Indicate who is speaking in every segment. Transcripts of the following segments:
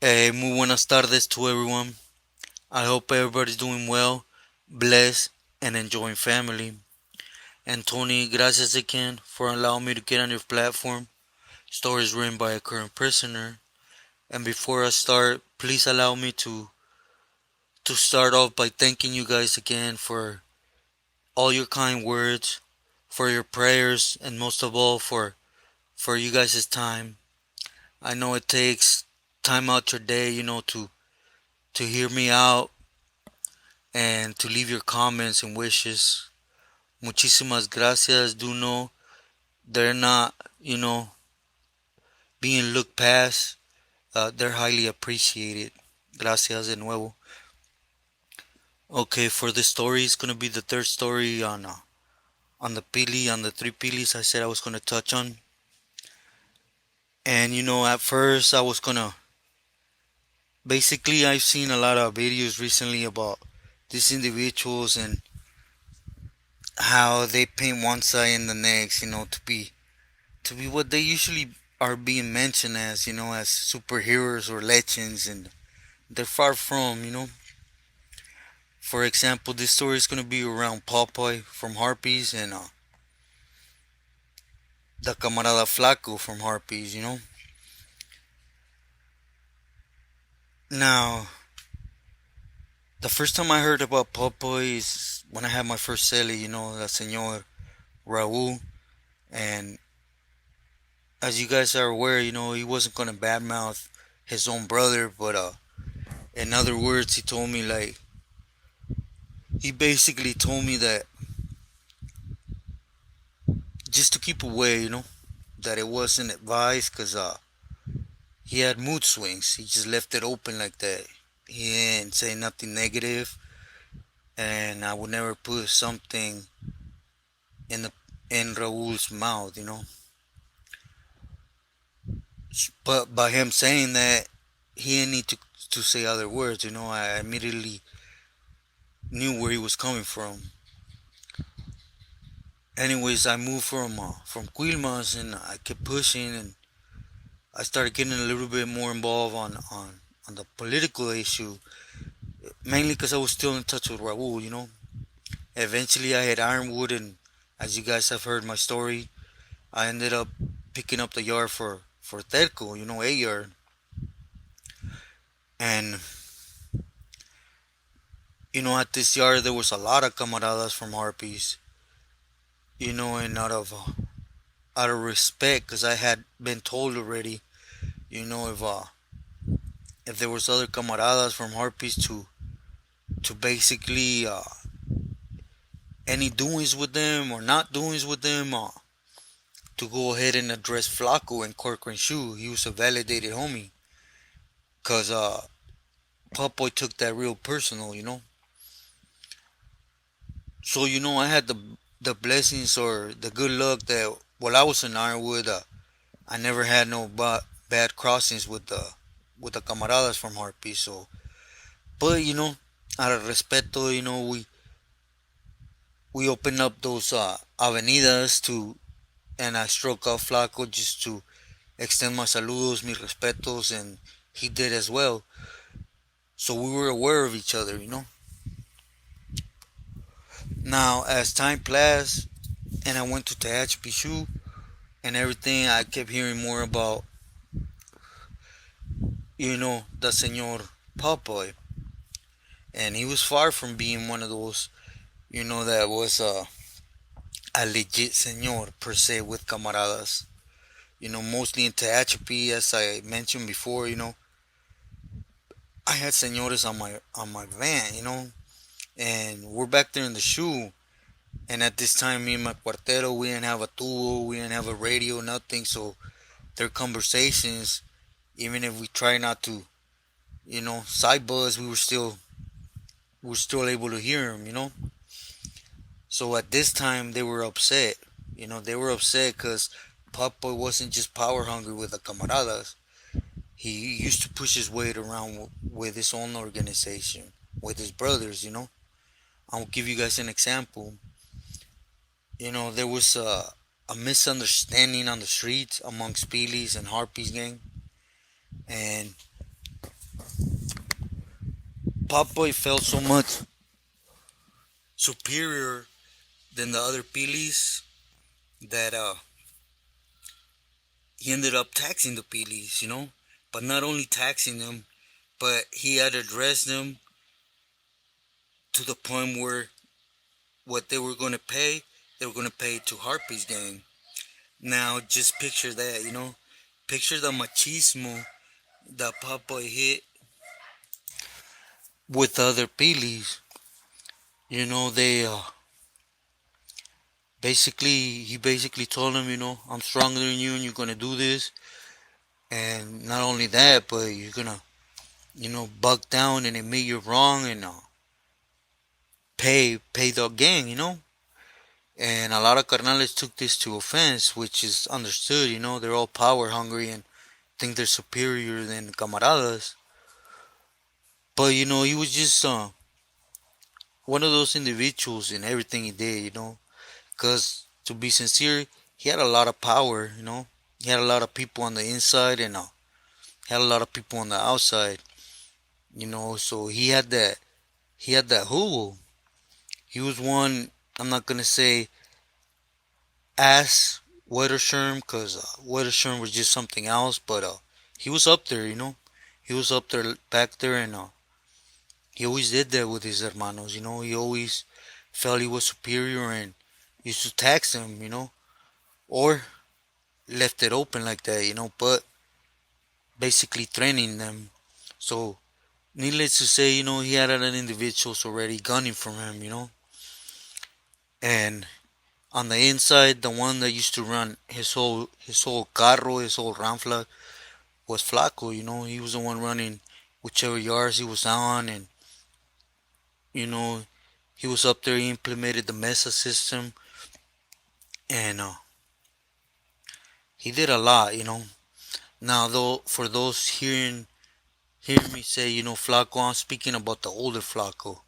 Speaker 1: Muy buenas tardes to everyone. I hope everybody's doing well, blessed, and enjoying family. And Tony, gracias again for allowing me to get on your platform. Stories written by a current prisoner. And before I start, please allow me to start off by thanking you guys again for all your kind words, for your prayers, and most of all for you guys' time. I know it takes time out your day, to hear me out and to leave your comments and wishes. Muchísimas gracias. Do know they're not, being looked past. They're highly appreciated. Gracias de nuevo. Okay, for this story, it's gonna be the third story on the three pilis I said I was gonna touch on. And at first I was gonna basically I've seen a lot of videos recently about these individuals and how they paint one side and the next, to be what they usually are being mentioned as, as superheroes or legends, and they're far from, For example, this story is going to be around Popeye from Harpies and the Camarada Flaco from Harpies. Now, the first time I heard about Popeye is when I had my first celly, the Senor Raul. And as you guys are aware, he wasn't going to badmouth his own brother, but in other words, he told me, like, he basically told me that just to keep away, that it wasn't advised because he had mood swings. He just left it open like that. He didn't say nothing negative, and I would never put something in the in Raul's mouth. But by him saying that, he didn't need to say other words. I immediately knew where he was coming from. Anyways, I moved from Quilmas, and I kept pushing, and I started getting a little bit more involved on the political issue, mainly because I was still in touch with Raul. Eventually, I had Ironwood, and as you guys have heard my story, I ended up picking up the yard for Terco, a yard. And, at this yard, there was a lot of camaradas from Harpies, and out of respect, because I had been told already, if there was other camaradas from Harpies to basically any doings with them or not doings with them, to go ahead and address Flaco and Corcoran Shoe. He was a validated homie, cause Popeye took that real personal. So I had the blessings or the good luck that while I was in Ironwood, I never had no bad crossings with the camaradas from Harpies. So, but out of respeto, we opened up those avenidas and I struck off Flaco just to extend my saludos, mis respetos, and he did as well. So we were aware of each other. Now, as time passed and I went to Tehachapi and everything, I kept hearing more about, the Senor Popeye. And he was far from being one of those, that was a legit senor per se with camaradas. Mostly in Tehachapi, as I mentioned before, I had senores on my van, and we're back there in the shoe. And at this time, me and my cuartero, we didn't have a tubo, we didn't have a radio, nothing. So their conversations, even if we try not to, side buzz, we were still able to hear them. So at this time, they were upset. They were upset because Papa wasn't just power hungry with the camaradas. He used to push his weight around with his own organization, with his brothers. I'll give you guys an example. There was a misunderstanding on the streets amongst Peelies and Harpies gang. And Popeye felt so much superior than the other Pilis that he ended up taxing the Pilis, but not only taxing them, but he had addressed them to the point where what they were going to pay, they were going to pay to Harpy's gang. Now, just picture that, picture the machismo that Popeye hit with other Pilis. They he basically told him, I'm stronger than you and you're going to do this. And not only that, but you're going to, buck down and admit you're wrong and pay the gang, And a lot of carnales took this to offense, which is understood, they're all power hungry and think they're superior than camaradas. But, he was just one of those individuals in everything he did, Because, to be sincere, he had a lot of power, He had a lot of people on the inside and had a lot of people on the outside, So he had that who. He was one, I'm not going to say ass Wettersherm, because Wettersherm was just something else, but he was up there, He was up there, back there, and he always did that with his hermanos, He always felt he was superior and used to tax them, or left it open like that, but basically training them. So, needless to say, he had other individuals already gunning for him, And on the inside, the one that used to run his whole carro, his whole ranfla was Flaco, He was the one running whichever yards he was on, and you know, he was up there. He implemented the Mesa system, and he did a lot, Now, though, for those hearing me say, Flaco, I'm speaking about the older Flaco,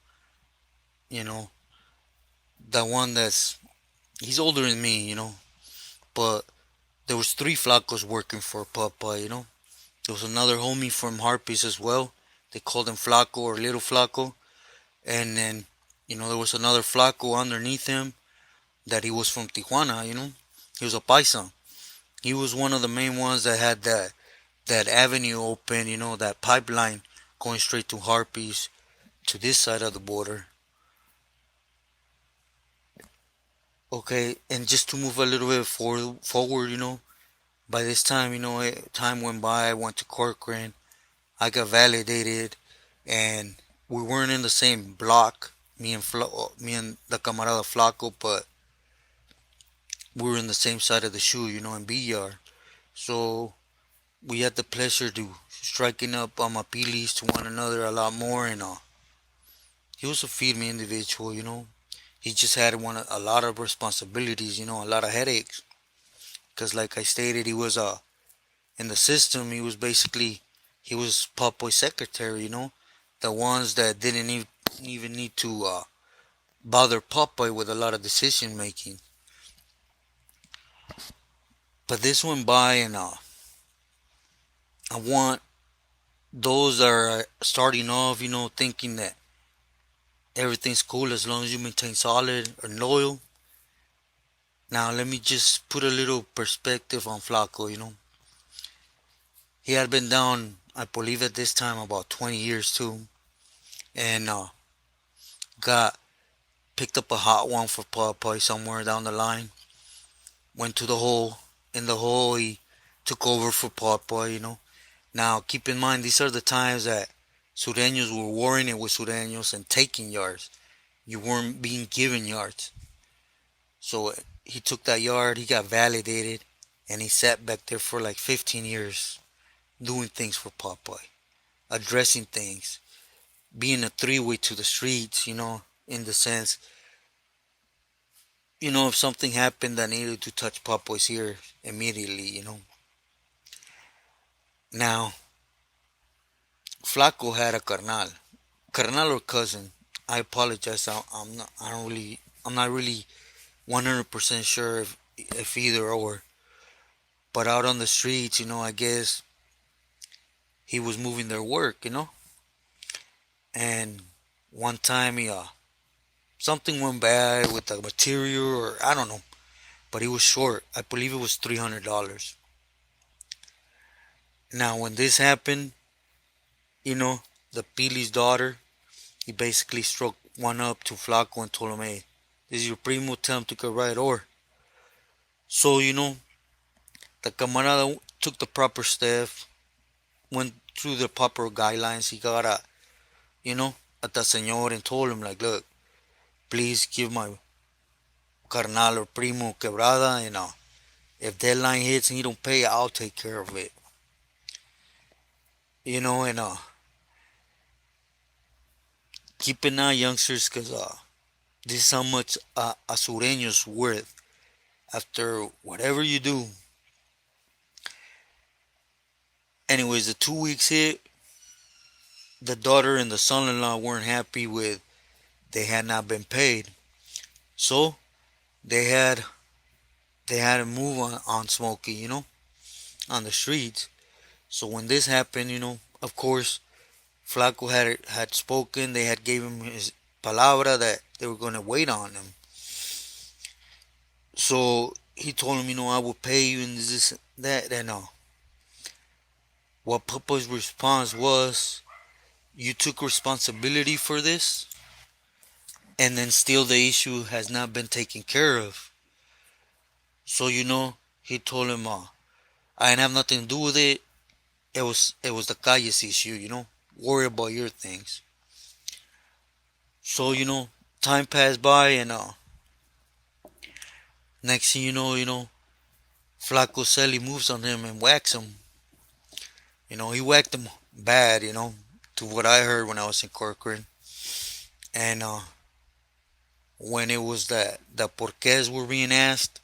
Speaker 1: you know, the one he's older than me, but there was three Flacos working for Papa, There was another homie from Harpies as well. They called him Flaco or Little Flaco. And then, there was another Flaco underneath him that he was from Tijuana, He was a paisa. He was one of the main ones that had that avenue open, that pipeline going straight to Harpies to this side of the border. Okay, and just to move a little bit forward, by this time, time went by. I went to Corcoran. I got validated, and we weren't in the same block, me and the camarada Flaco, but we were in the same side of the shoe, in Villar. So we had the pleasure to striking up on my pilis to one another a lot more, and he was a feed me individual, He just had a lot of responsibilities, a lot of headaches. Because like I stated, he was in the system. He was Popoy's secretary, the ones that didn't even need to bother Popeye with a lot of decision making. But this went by, and I want those that are starting off, thinking that everything's cool as long as you maintain solid or loyal. Now, let me just put a little perspective on Flaco, He had been down, I believe at this time, about 20 years too. And got picked up a hot one for Popeye somewhere down the line. Went to the hole. In the hole, he took over for Popeye, Now, keep in mind, these are the times that Sureños were warring it with Sureños and taking yards. You weren't being given yards. So he took that yard, he got validated, and he sat back there for like 15 years doing things for Popeye, addressing things, being a three-way to the streets, in the sense, if something happened that needed to touch Popoy's ear immediately, Now, Flaco had a carnal or cousin. I apologize. I'm not. I don't really. I'm not really 100% sure if either or. But out on the streets, I guess he was moving their work, And one time something went bad with the material, or I don't know, but he was short. I believe it was $300. Now, when this happened, you know, the Pili's daughter, he basically struck one up to Flaco and told him, hey, this is your primo, tell him to get right or. So, the camarada took the proper step, went through the proper guidelines. He got at the señor and told him, like, look, please give my carnal or primo quebrada, and if deadline hits and he don't pay, I'll take care of it. And keep an eye, youngsters, because this is how much a sureño's worth. After whatever you do. Anyways, the 2 weeks hit. The daughter and the son-in-law weren't happy with they had not been paid. So they had to move on Smokey, on the streets. So when this happened, of course, Flaco had spoken. They had gave him his palabra that they were going to wait on him. So he told him, I will pay you and this, that, and what Popo's response was, you took responsibility for this, and then still the issue has not been taken care of. So, he told him, I didn't have nothing to do with it. It was the calle's issue, Worry about your things. So, time passed by, and next thing Flaco Selly moves on him and whacks him. He whacked him bad, to what I heard when I was in Corcoran. And when it was that the porqués were being asked,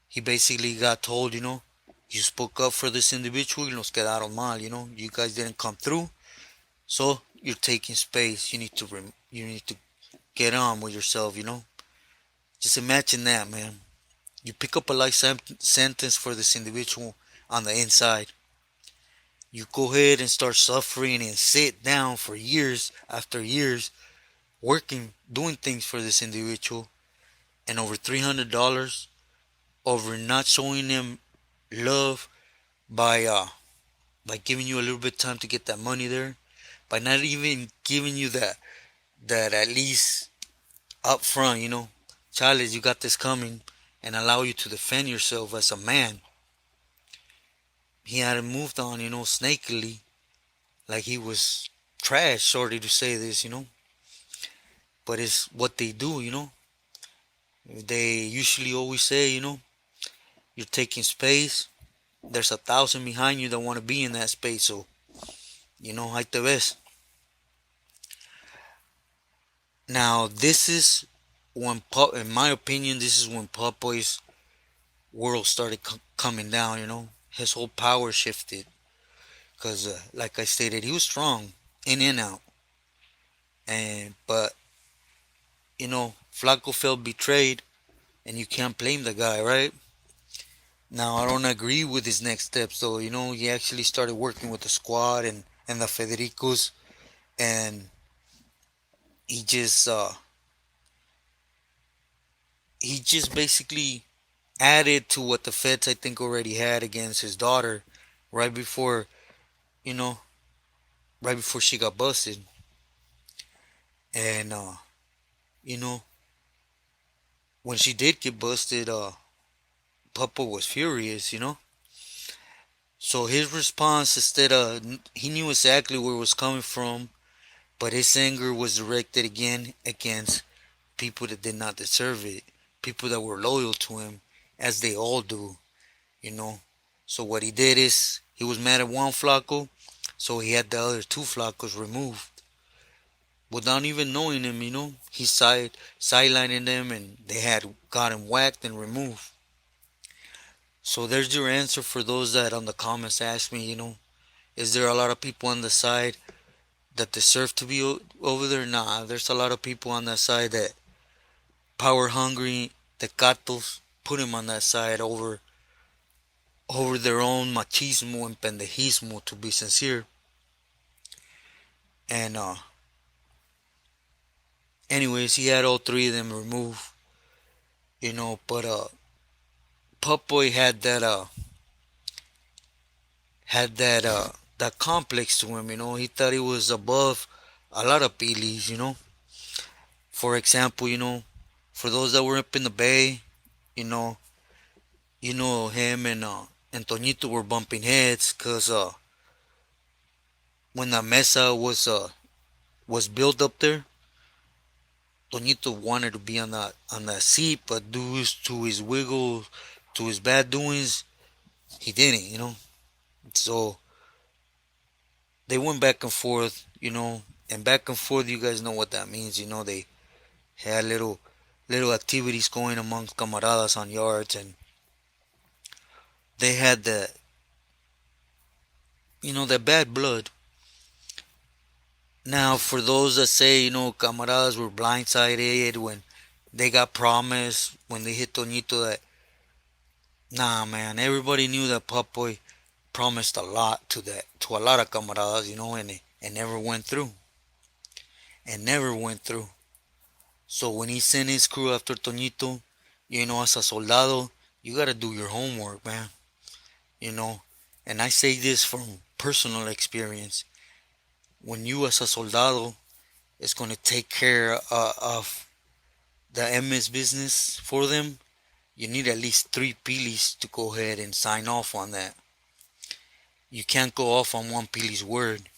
Speaker 1: he basically got told, you spoke up for this individual, y nos quedaron mal, you guys didn't come through, so you're taking space. You need to get on with yourself, Just imagine that, man. You pick up a life sentence for this individual on the inside. You go ahead and start suffering and sit down for years after years, working, doing things for this individual, and over $300 over not showing him love by giving you a little bit of time to get that money there, by not even giving you that at least up front, Charles, you got this coming, and allow you to defend yourself as a man. He hadn't moved on, snakily, like he was trash, sorry to say this, but it's what they do, They usually always say, you're taking space. There's 1,000 behind you that want to be in that space, so, ahí te ves. Now, this is when, in my opinion, this is when Popeye's world started coming down, His whole power shifted. Because, like I stated, he was strong, in and out. But, Flaco felt betrayed, and you can't blame the guy, right? Now, I don't agree with his next steps, though. He actually started working with the squad and the Federicos, and he just basically added to what the feds, I think, already had against his daughter right before, right before she got busted. And, when she did get busted, Papa was furious, So his response, instead of, he knew exactly where it was coming from, but his anger was directed again against people that did not deserve it, people that were loyal to him, as they all do, So what he did is, he was mad at one Flaco, so he had the other two Flacos removed. Without even knowing him, he sidelining them, and they had gotten whacked and removed. So there's your answer for those that on the comments ask me, is there a lot of people on the side that deserve to be over there? Nah, there's a lot of people on that side that power hungry, tecatos, put him on that side over their own machismo and pendejismo, to be sincere. And Anyways, he had all three of them removed, but Popeye had that complex to him, he thought he was above a lot of pilis. For example, for those that were up in the bay, you know, him and Toñito were bumping heads, cause when the mesa was built up there, Toñito wanted to be on that seat, but due to his wiggle, to his bad doings, he didn't. So they went back and forth, and back and forth. You guys know what that means, They had little activities going amongst camaradas on yards, and they had the bad blood. Now, for those that say, camaradas were blindsided when they got promised, when they hit Toñito, that, nah, man, everybody knew that Papoy promised a lot to a lot of camaradas, and it never went through. It never went through. So when he sent his crew after Toñito, as a soldado, you gotta do your homework, man. You know, and I say this from personal experience. When you as a soldado is gonna take care of the MS business for them, you need at least three pilis to go ahead and sign off on that. You can't go off on one pili's word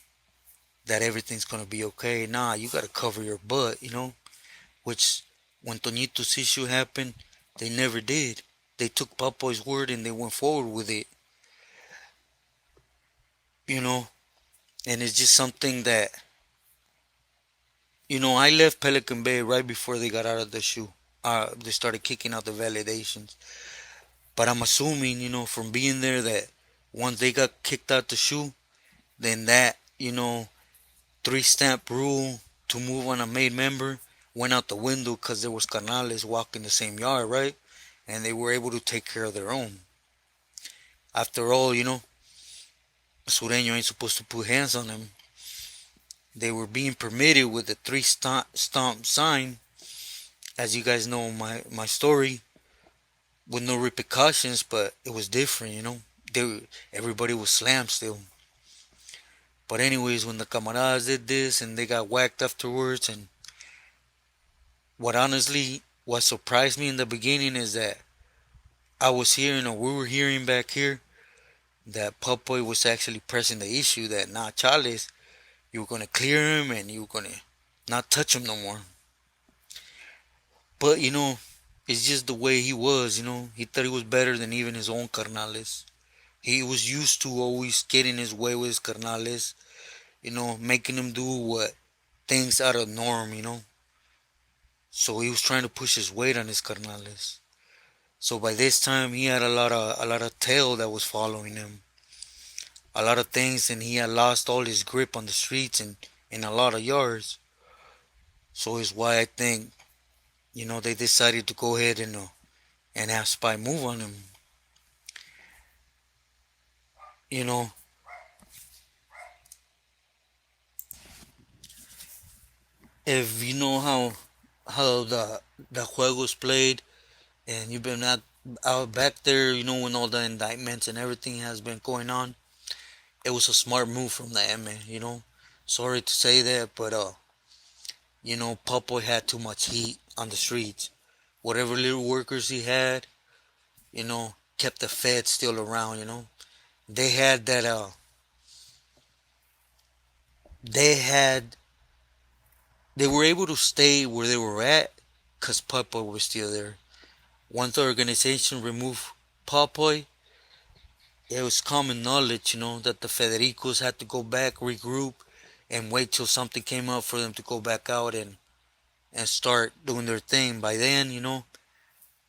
Speaker 1: that everything's gonna be okay. Nah, you gotta cover your butt, which when Toñito's issue happened, they never did. They took Papoy's word and they went forward with it, you know, and it's just something that, I left Pelican Bay right before they got out of the shoe. They started kicking out the validations. But I'm assuming, from being there that once they got kicked out the shoe, then that, three stamp rule to move on a made member went out the window because there was canales walking the same yard, right? And they were able to take care of their own. After all, Sureño ain't supposed to put hands on them. They were being permitted with the three stomp sign, as you guys know my story, with no repercussions, but it was different, everybody was slammed still. But anyways, when the camaradas did this and they got whacked afterwards, and what surprised me in the beginning is that I was hearing, or we were hearing back here, that Popeye was actually pressing the issue that, nah, Charles, you were gonna clear him and you were gonna not touch him no more. But it's just the way he was. He thought he was better than even his own carnales. He was used to always getting his way with his carnales, making them do what things out of norm. So he was trying to push his weight on his carnales. So by this time he had a lot of tail that was following him. A lot of things, and he had lost all his grip on the streets and in a lot of yards. So it's why I think, they decided to go ahead and have Spy move on him. You know, if you know how the juegos played, and you've been out back there, when all the indictments and everything has been going on, it was a smart move from the MA. Sorry to say that, but Popo had too much heat on the streets. Whatever little workers he had, kept the Fed still around. They had that. They had. They were able to stay where they were at, cause Popo was still there. Once the organization removed Popoy, it was common knowledge, that the Federicos had to go back, regroup, and wait till something came up for them to go back out and start doing their thing. By then,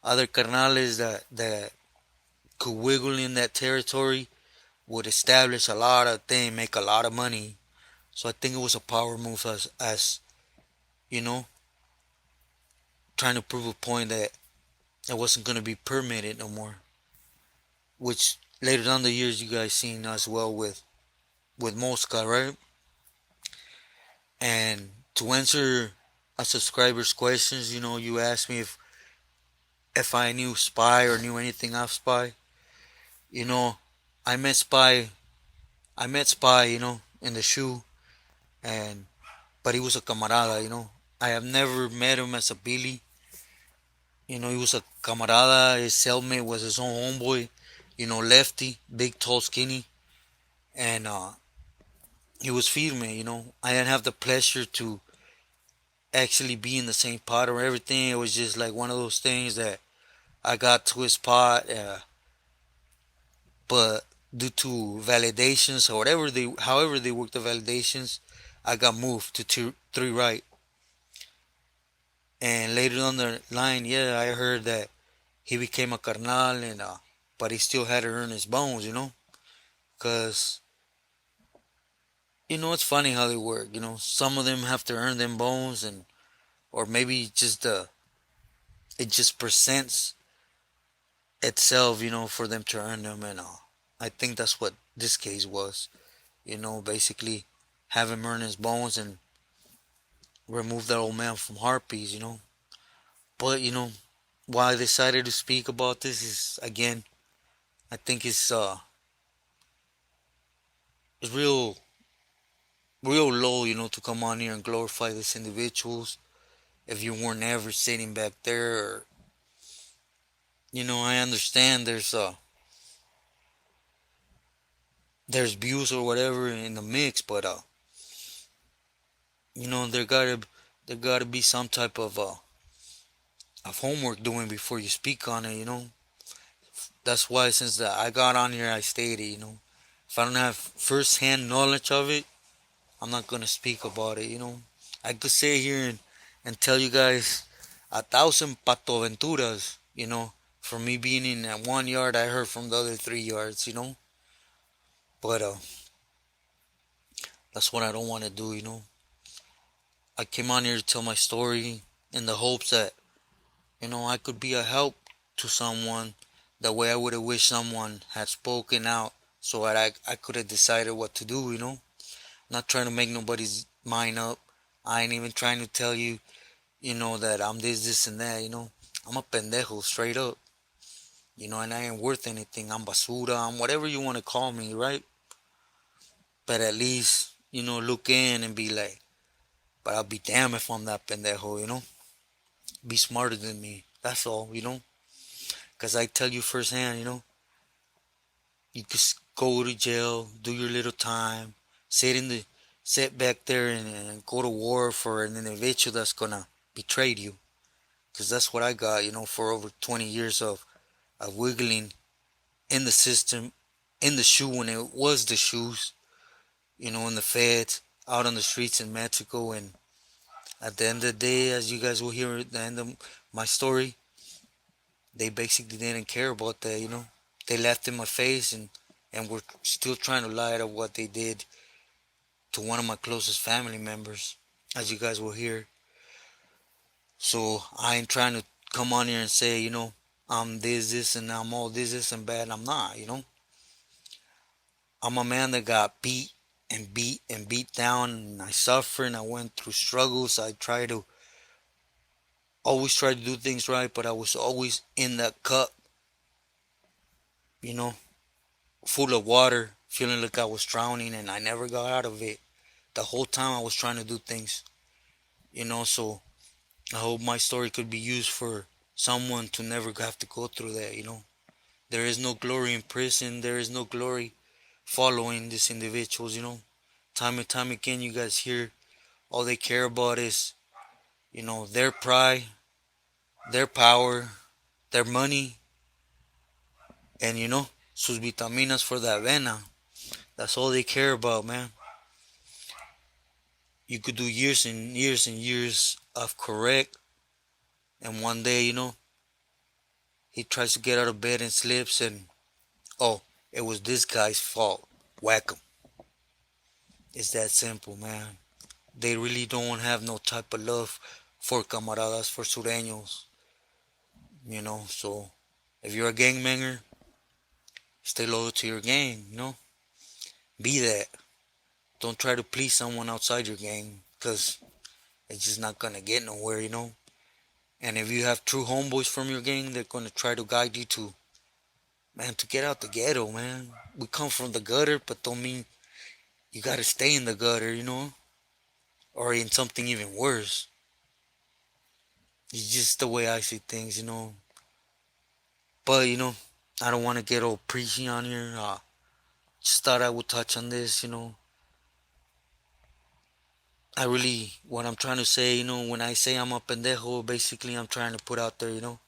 Speaker 1: other carnales that could wiggle in that territory would establish a lot of things, make a lot of money. So I think it was a power move as you know, trying to prove a point that it wasn't going to be permitted no more. Which later down the years you guys seen as well with Mosca, right? And to answer a subscriber's questions. You asked me if I knew Spy or knew anything of Spy. You know, I met Spy. I met Spy. In the shoe, and but he was a camarada. I have never met him as a Billy. He was a camarada. His cellmate was his own homeboy. Lefty, big, tall, skinny, and he was feeding me. I didn't have the pleasure to actually be in the same pot or everything. It was just like one of those things that I got to his pot, but due to validations or however they work the validations, I got moved to three right. And later on the line, yeah, I heard that he became a carnal, and but he still had to earn his bones, cause it's funny how they work. Some of them have to earn them bones, and or maybe just it just presents itself, for them to earn them, and I think that's what this case was. Basically have him earn his bones and remove that old man from harpies. But why I decided to speak about this is, again, I think it's real low, to come on here and glorify these individuals if you weren't ever sitting back there. Or, I understand there's views or whatever in the mix, but there gotta be some type of homework doing before you speak on it. That's why, since I got on here, I stated, if I don't have first-hand knowledge of it, I'm not gonna speak about it. I could sit here and tell you guys 1,000 patoaventuras, from me being in that 1 yard I heard from the other 3 yards. But that's what I don't want to do. I came on here to tell my story in the hopes that, I could be a help to someone the way I would have wished someone had spoken out so that I could have decided what to do. Not trying to make nobody's mind up. I ain't even trying to tell you, that I'm this, and that. I'm a pendejo, straight up. And I ain't worth anything. I'm basura. I'm whatever you want to call me, right? But at least, look in and be like, but I'll be damned if I'm that pendejo. Be smarter than me. That's all. Because I tell you firsthand, you could go to jail, do your little time, sit back there and go to war for an individual that's gonna betray you. Because that's what I got, for over 20 years of wiggling in the system, in the shoe when it was the shoes, in the feds, out on the streets in Mexico. And at the end of the day, as you guys will hear at the end of my story, they basically didn't care about that. They laughed in my face and were still trying to lie to what they did to one of my closest family members, as you guys will hear. So I ain't trying to come on here and say, I'm this, and I'm all this, and bad. I'm not. I'm a man that got beat and beat and beat down, and I suffered, and I went through struggles. I always try to do things right, but I was always in that cup, you know, full of water, feeling like I was drowning, and I never got out of it. The whole time I was trying to do things, so I hope my story could be used for someone to never have to go through that. There is no glory in prison, there is no glory following these individuals. Time and time again, you guys hear all they care about is, their pride, their power, their money, and, sus vitaminas for the avena. That's all they care about, man. You could do years and years and years of correct, and one day, he tries to get out of bed and slips, and oh, it was this guy's fault. Whack him. It's that simple, man. They really don't have no type of love for camaradas, for sureños, So if you're a gangbanger, stay loyal to your gang. Be that. Don't try to please someone outside your gang, because it's just not gonna get nowhere, you know. And if you have true homeboys from your gang, they're gonna try to guide you to, man, to get out the ghetto, man. We come from the gutter, but don't mean you gotta stay in the gutter, you know, or in something even worse. It's just the way I see things, you know. But you know, I don't want to get all preachy on here. Just thought I would touch on this, you know. What I'm trying to say, you know, when I say I'm a pendejo, basically I'm trying to put out there, you know,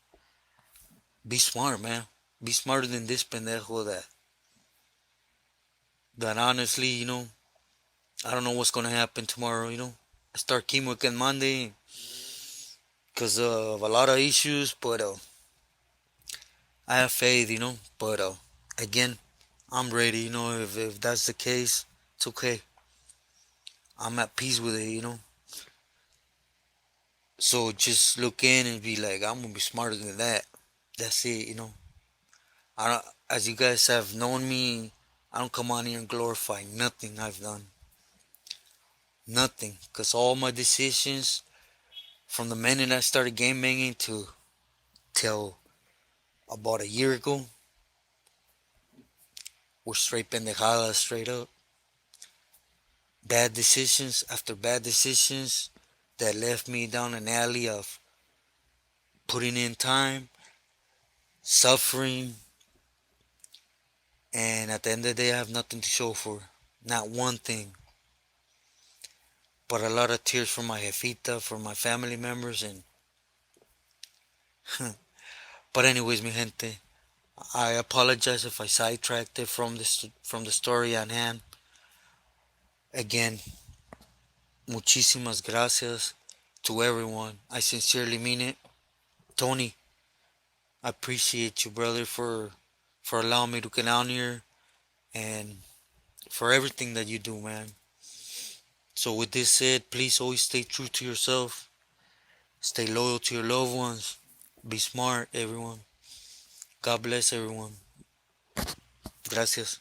Speaker 1: be smart, man. Be smarter than this pendejo that honestly, you know, I don't know what's gonna happen tomorrow, you know. I start chemo again Monday because of a lot of issues, but I have faith, you know. But again, I'm ready, you know. If that's the case, it's okay. I'm at peace with it, you know. So just look in and be like, I'm gonna be smarter than that. That's it, you know. I don't, as you guys have known me, I don't come on here and glorify nothing I've done. Nothing. Because all my decisions, from the minute I started game banging to till about a year ago, were straight pendejadas, straight up. Bad decisions after bad decisions that left me down an alley of putting in time, suffering, and at the end of the day, I have nothing to show for. Not one thing. But a lot of tears for my jefita, for my family members, and but anyways, mi gente, I apologize if I sidetracked it from the story on hand. Again, muchísimas gracias to everyone. I sincerely mean it. Tony, I appreciate you, brother, for allowing me to get down here and for everything that you do, man. So with this said, please always stay true to yourself. Stay loyal to your loved ones. Be smart, everyone. God bless everyone. Gracias.